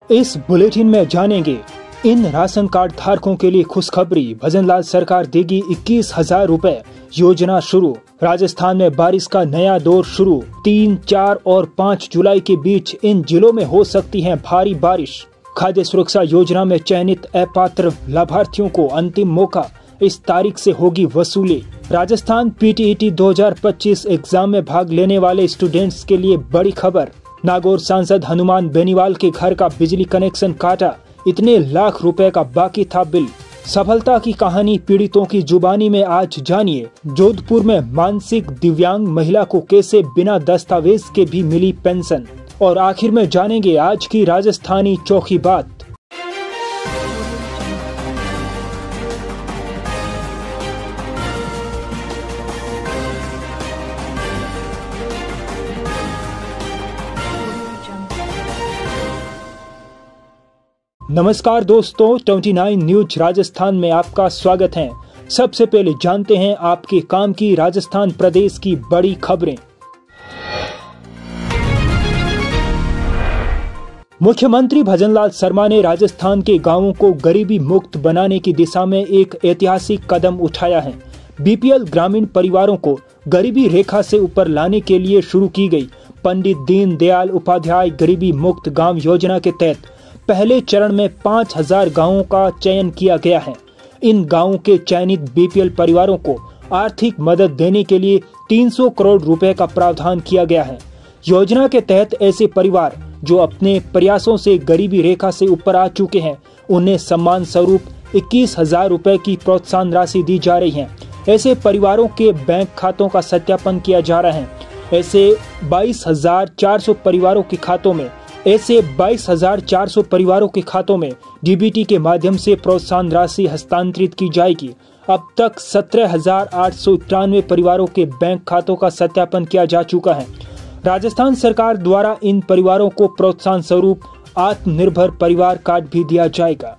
इस बुलेटिन में जानेंगे इन राशन कार्ड धारकों के लिए खुशखबरी। भजनलाल सरकार देगी 21,000 रुपए, योजना शुरू। राजस्थान में बारिश का नया दौर शुरू। 3, 4 और 5 जुलाई के बीच इन जिलों में हो सकती है भारी बारिश। खाद्य सुरक्षा योजना में चयनित अपात्र लाभार्थियों को अंतिम मौका, इस तारीख से होगी वसूली। राजस्थान पीटीईटी 2025 एग्जाम में भाग लेने वाले स्टूडेंट्स के लिए बड़ी खबर। नागौर सांसद हनुमान बेनीवाल के घर का बिजली कनेक्शन काटा, इतने लाख रुपए का बाकी था बिल। सफलता की कहानी पीड़ितों की जुबानी में आज जानिए। जोधपुर में मानसिक दिव्यांग महिला को कैसे बिना दस्तावेज के भी मिली पेंशन। और आखिर में जानेंगे आज की राजस्थानी चौखी बात। नमस्कार दोस्तों, 29 न्यूज राजस्थान में आपका स्वागत है। सबसे पहले जानते हैं आपके काम की राजस्थान प्रदेश की बड़ी खबरें। मुख्यमंत्री भजनलाल शर्मा ने राजस्थान के गांवों को गरीबी मुक्त बनाने की दिशा में एक ऐतिहासिक कदम उठाया है। बीपीएल ग्रामीण परिवारों को गरीबी रेखा से ऊपर लाने के लिए शुरू की गई पंडित दीनदयाल उपाध्याय गरीबी मुक्त गांव योजना के तहत पहले चरण में 5,000 गांवों का चयन किया गया है। इन गांवों के चयनित बीपीएल परिवारों को आर्थिक मदद देने के लिए 300 करोड़ रुपए का प्रावधान किया गया है। योजना के तहत ऐसे परिवार जो अपने प्रयासों से गरीबी रेखा से ऊपर आ चुके हैं, उन्हें सम्मान स्वरूप 21,000 रुपए की प्रोत्साहन राशि दी जा रही है। ऐसे परिवारों के बैंक खातों का सत्यापन किया जा रहा है। ऐसे 22,400 परिवारों के खातों में डीबीटी के माध्यम से प्रोत्साहन राशि हस्तांतरित की जाएगी। अब तक 17,893 परिवारों के बैंक खातों का सत्यापन किया जा चुका है। राजस्थान सरकार द्वारा इन परिवारों को प्रोत्साहन स्वरूप आत्मनिर्भर परिवार कार्ड भी दिया जाएगा।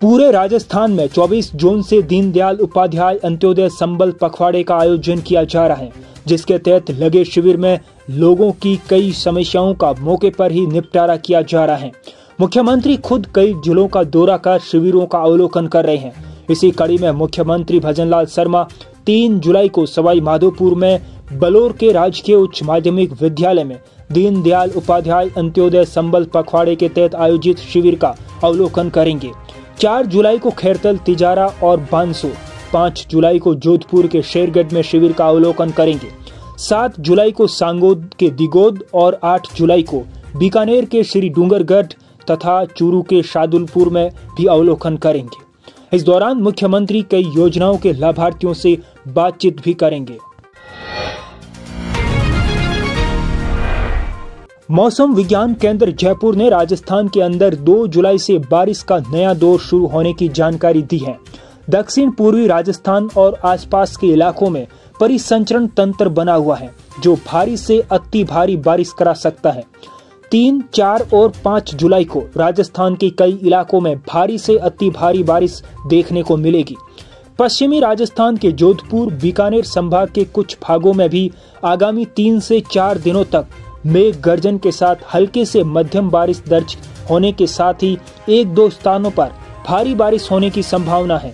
पूरे राजस्थान में 24 जून से दीनदयाल उपाध्याय अंत्योदय संबल पखवाड़े का आयोजन किया जा रहा है, जिसके तहत लगे शिविर में लोगों की कई समस्याओं का मौके पर ही निपटारा किया जा रहा है। मुख्यमंत्री खुद कई जिलों का दौरा कर शिविरों का अवलोकन कर रहे हैं। इसी कड़ी में मुख्यमंत्री भजनलाल शर्मा 3 जुलाई को सवाई माधोपुर में बलौर के राजकीय उच्च माध्यमिक विद्यालय में दीनदयाल उपाध्याय अंत्योदय संबल पखवाड़े के तहत आयोजित शिविर का अवलोकन करेंगे। 4 जुलाई को खैरतल, तिजारा और बांसो, 5 जुलाई को जोधपुर के शेरगढ़ में शिविर का अवलोकन करेंगे। 7 जुलाई को सांगोद के दिगोद और 8 जुलाई को बीकानेर के श्री डूंगरगढ़ तथा चूरू के शादुलपुर में भी अवलोकन करेंगे। इस दौरान मुख्यमंत्री कई योजनाओं के लाभार्थियों से बातचीत भी करेंगे। मौसम विज्ञान केंद्र जयपुर ने राजस्थान के अंदर 2 जुलाई से बारिश का नया दौर शुरू होने की जानकारी दी है। दक्षिण पूर्वी राजस्थान और आसपास के इलाकों में परिसंचरण तंत्र बना हुआ है, जो भारी से अति भारी बारिश करा सकता है। 3, 4 और 5 जुलाई को राजस्थान के कई इलाकों में भारी से अति भारी बारिश देखने को मिलेगी। पश्चिमी राजस्थान के जोधपुर, बीकानेर संभाग के कुछ भागों में भी आगामी 3 से 4 दिनों तक मेघ गर्जन के साथ हल्के से मध्यम बारिश दर्ज होने के साथ ही 1-2 स्थानों पर भारी बारिश होने की संभावना है।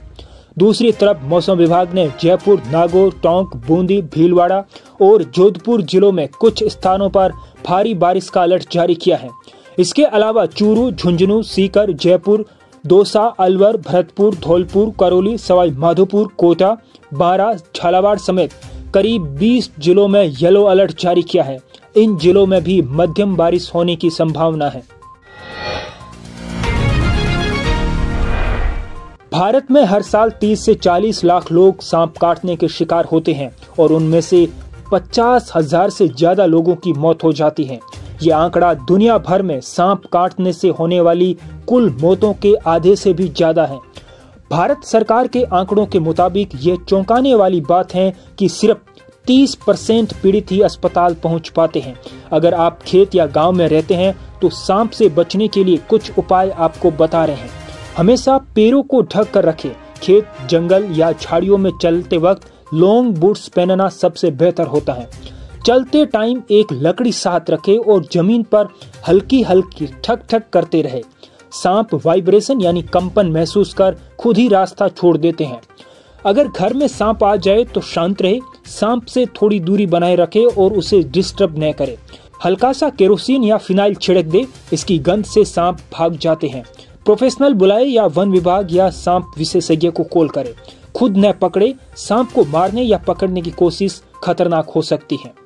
दूसरी तरफ मौसम विभाग ने जयपुर, नागौर, टोंक, बूंदी, भीलवाड़ा और जोधपुर जिलों में कुछ स्थानों पर भारी बारिश का अलर्ट जारी किया है। इसके अलावा चूरू, झुंझुनू, सीकर, जयपुर, दौसा, अलवर, भरतपुर, धौलपुर, करौली, सवाई माधोपुर, कोटा, बारां, झालावाड़ समेत करीब 20 जिलों में येलो अलर्ट जारी किया है। इन जिलों में भी मध्यम बारिश होने की संभावना है। भारत में हर साल 30 से 40 लाख लोग सांप काटने के शिकार होते हैं और उनमें से 50,000 से ज्यादा लोगों की मौत हो जाती है। ये आंकड़ा दुनिया भर में सांप काटने से होने वाली कुल मौतों के आधे से भी ज्यादा है। भारत सरकार के आंकड़ों के मुताबिक ये चौंकाने वाली बात है कि सिर्फ 30% पीड़ित ही अस्पताल पहुंच पाते हैं। अगर आप खेत या गांव में रहते हैं तो सांप से बचने के लिए कुछ उपाय आपको बता रहे हैं। हमेशा पैरों को ढक कर रखें। खेत, जंगल या झाड़ियों में चलते वक्त लॉन्ग बूट्स पहनना सबसे बेहतर होता है। चलते टाइम एक लकड़ी साथ रखे और जमीन पर हल्की हल्की ठक ठक करते रहे। सांप वाइब्रेशन यानी कंपन महसूस कर खुद ही रास्ता छोड़ देते हैं। अगर घर में सांप आ जाए तो शांत रहे, सांप से थोड़ी दूरी बनाए रखे और उसे डिस्टर्ब न करे। हल्का सा केरोसिन या फिनाइल छिड़क दे, इसकी गंध से सांप भाग जाते हैं। प्रोफेशनल बुलाए या वन विभाग या सांप विशेषज्ञ को कॉल करे। खुद न पकड़े, सांप को मारने या पकड़ने की कोशिश खतरनाक हो सकती है।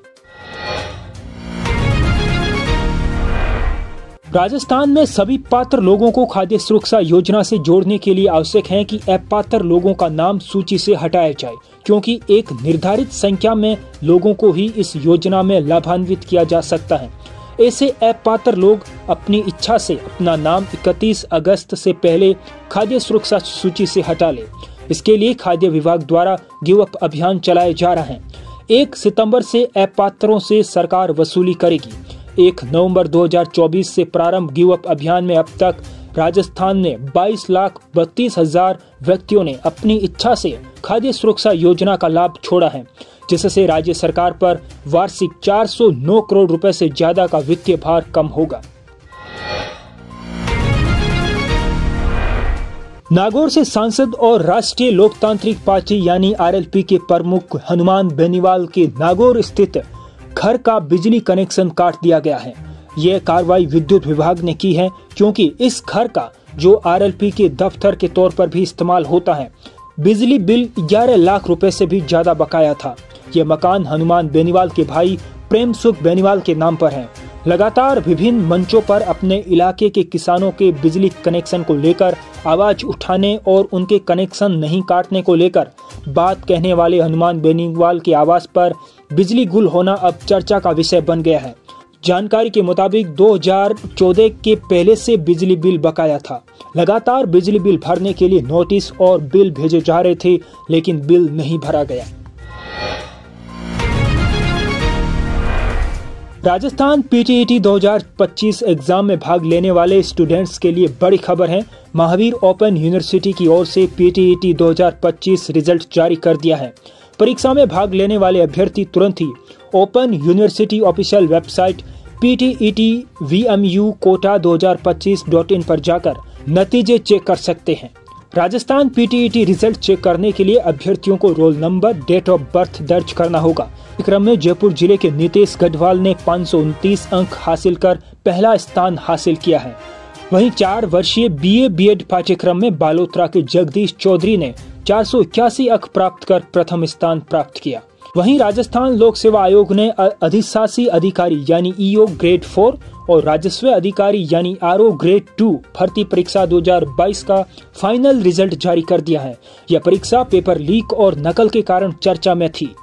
राजस्थान में सभी पात्र लोगों को खाद्य सुरक्षा योजना से जोड़ने के लिए आवश्यक है कि अपात्र लोगों का नाम सूची से हटाया जाए, क्योंकि एक निर्धारित संख्या में लोगों को ही इस योजना में लाभान्वित किया जा सकता है। ऐसे अपात्र लोग अपनी इच्छा से अपना नाम 31 अगस्त से पहले खाद्य सुरक्षा सूची से हटा ले। इसके लिए खाद्य विभाग द्वारा गिव अप अभियान चलाया जा रहा है। 1 सितंबर से अपात्रों से सरकार वसूली करेगी। 1 नवंबर 2024 से प्रारंभ गिव अप अभियान में अब तक राजस्थान में 22,32,000 व्यक्तियों ने अपनी इच्छा से खाद्य सुरक्षा योजना का लाभ छोड़ा है, जिससे राज्य सरकार पर वार्षिक 409 करोड़ रुपए से ज्यादा का वित्तीय भार कम होगा। नागौर से सांसद और राष्ट्रीय लोकतांत्रिक पार्टी यानी आरएलपी के प्रमुख हनुमान बेनीवाल के नागौर स्थित घर का बिजली कनेक्शन काट दिया गया है। यह कार्रवाई विद्युत विभाग ने की है, क्योंकि इस घर का जो आरएलपी के दफ्तर के तौर पर भी इस्तेमाल होता है, बिजली बिल 11 लाख रुपए से भी ज्यादा बकाया था। यह मकान हनुमान बेनीवाल के भाई प्रेम सुख बेनीवाल के नाम पर है। लगातार विभिन्न मंचों पर अपने इलाके के किसानों के बिजली कनेक्शन को लेकर आवाज उठाने और उनके कनेक्शन नहीं काटने को लेकर बात कहने वाले हनुमान बेनीवाल के आवास पर बिजली गुल होना अब चर्चा का विषय बन गया है। जानकारी के मुताबिक 2014 के पहले से बिजली बिल बकाया था। लगातार बिजली बिल भरने के लिए नोटिस और बिल भेजे जा रहे थे, लेकिन बिल नहीं भरा गया। राजस्थान पीटीईटी 2025 एग्जाम में भाग लेने वाले स्टूडेंट्स के लिए बड़ी खबर है। महावीर ओपन यूनिवर्सिटी की ओर से पीटीईटी 2025 रिजल्ट जारी कर दिया है। परीक्षा में भाग लेने वाले अभ्यर्थी तुरंत ही open university official website PTETVMUquota2025.in पर जाकर नतीजे चेक कर सकते हैं। राजस्थान पीटीईटी रिजल्ट चेक करने के लिए अभ्यर्थियों को roll number, date of birth दर्ज करना होगा। इस क्रम में जयपुर जिले के नितेश गढ़वाल ने 529 अंक हासिल कर पहला स्थान हासिल किया है। वहीं 4 वर्षीय BA BEd पाठ्यक्रम में बालोतरा के जगदीश चौधरी ने 481 अंक प्राप्त कर प्रथम स्थान प्राप्त किया। वहीं राजस्थान लोक सेवा आयोग ने अधिशासी अधिकारी यानी EO ग्रेड 4 और राजस्व अधिकारी यानी RO ग्रेड 2 भर्ती परीक्षा 2022 का फाइनल रिजल्ट जारी कर दिया है। यह परीक्षा पेपर लीक और नकल के कारण चर्चा में थी।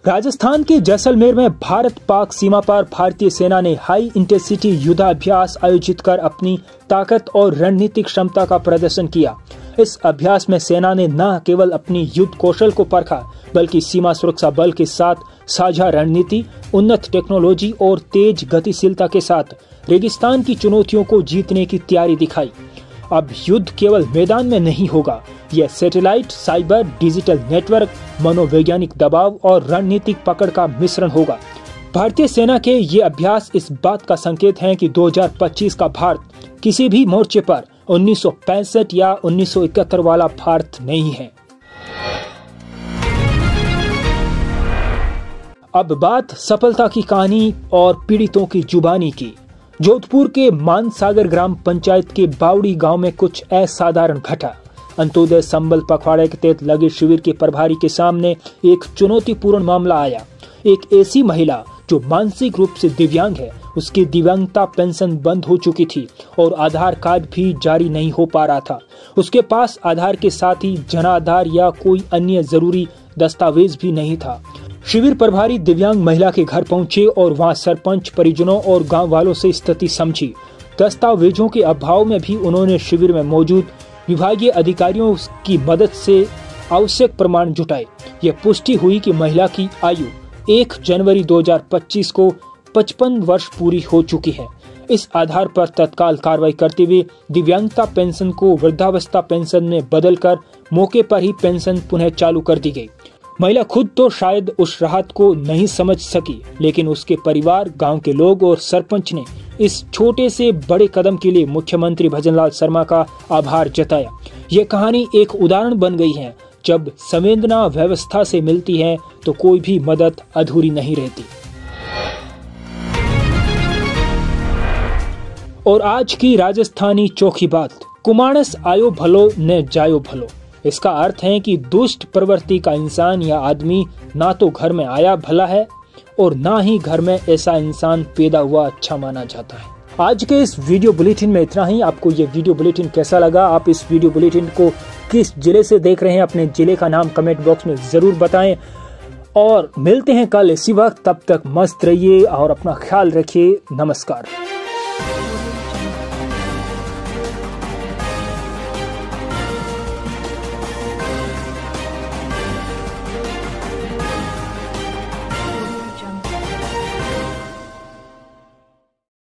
राजस्थान के जैसलमेर में भारत पाक सीमा पर भारतीय सेना ने हाई इंटेंसिटी युद्धाभ्यास आयोजित कर अपनी ताकत और रणनीतिक क्षमता का प्रदर्शन किया। इस अभ्यास में सेना ने न केवल अपनी युद्ध कौशल को परखा, बल्कि सीमा सुरक्षा बल के साथ साझा रणनीति, उन्नत टेक्नोलॉजी और तेज गतिशीलता के साथ रेगिस्तान की चुनौतियों को जीतने की तैयारी दिखाई। अब युद्ध केवल मैदान में नहीं होगा, यह सैटेलाइट, साइबर, डिजिटल नेटवर्क, मनोवैज्ञानिक दबाव और रणनीतिक पकड़ का मिश्रण होगा। भारतीय सेना के ये अभ्यास इस बात का संकेत है कि 2025 का भारत किसी भी मोर्चे पर 1965 या 1971 वाला भारत नहीं है। अब बात सफलता की कहानी और पीड़ितों की जुबानी की। जोधपुर के मानसागर ग्राम पंचायत के बावड़ी गांव में कुछ असाधारण घटा। अंत्योदय संबल पखवाड़े के तहत लगे शिविर के प्रभारी के सामने एक चुनौतीपूर्ण मामला आया। एक ऐसी महिला जो मानसिक रूप से दिव्यांग है, उसकी दिव्यांगता पेंशन बंद हो चुकी थी और आधार कार्ड भी जारी नहीं हो पा रहा था। उसके पास आधार के साथ ही जनाधार या कोई अन्य जरूरी दस्तावेज भी नहीं था। शिविर प्रभारी दिव्यांग महिला के घर पहुंचे और वहां सरपंच, परिजनों और गांव वालों से स्थिति समझी। दस्तावेजों के अभाव में भी उन्होंने शिविर में मौजूद विभागीय अधिकारियों की मदद से आवश्यक प्रमाण जुटाए। यह पुष्टि हुई कि महिला की आयु 1 जनवरी 2025 को 55 वर्ष पूरी हो चुकी है। इस आधार पर तत्काल कार्रवाई करते हुए दिव्यांगता पेंशन को वृद्धावस्था पेंशन में बदलकर मौके पर ही पेंशन पुनः चालू कर दी गई। महिला खुद तो शायद उस राहत को नहीं समझ सकी, लेकिन उसके परिवार, गांव के लोग और सरपंच ने इस छोटे से बड़े कदम के लिए मुख्यमंत्री भजनलाल शर्मा का आभार जताया। ये कहानी एक उदाहरण बन गई है, जब संवेदना व्यवस्था से मिलती है तो कोई भी मदद अधूरी नहीं रहती। और आज की राजस्थानी चोखी बात, कुमानस आयो भलो न जायो भलो। इसका अर्थ है कि दुष्ट प्रवृत्ति का इंसान या आदमी ना तो घर में आया भला है और ना ही घर में ऐसा इंसान पैदा हुआ अच्छा माना जाता है। आज के इस वीडियो बुलेटिन में इतना ही। आपको ये वीडियो बुलेटिन कैसा लगा? आप इस वीडियो बुलेटिन को किस जिले से देख रहे हैं? अपने जिले का नाम कमेंट बॉक्स में जरूर बताएं और मिलते हैं कल इसी वक्त। तब तक मस्त रहिए और अपना ख्याल रखिए। नमस्कार।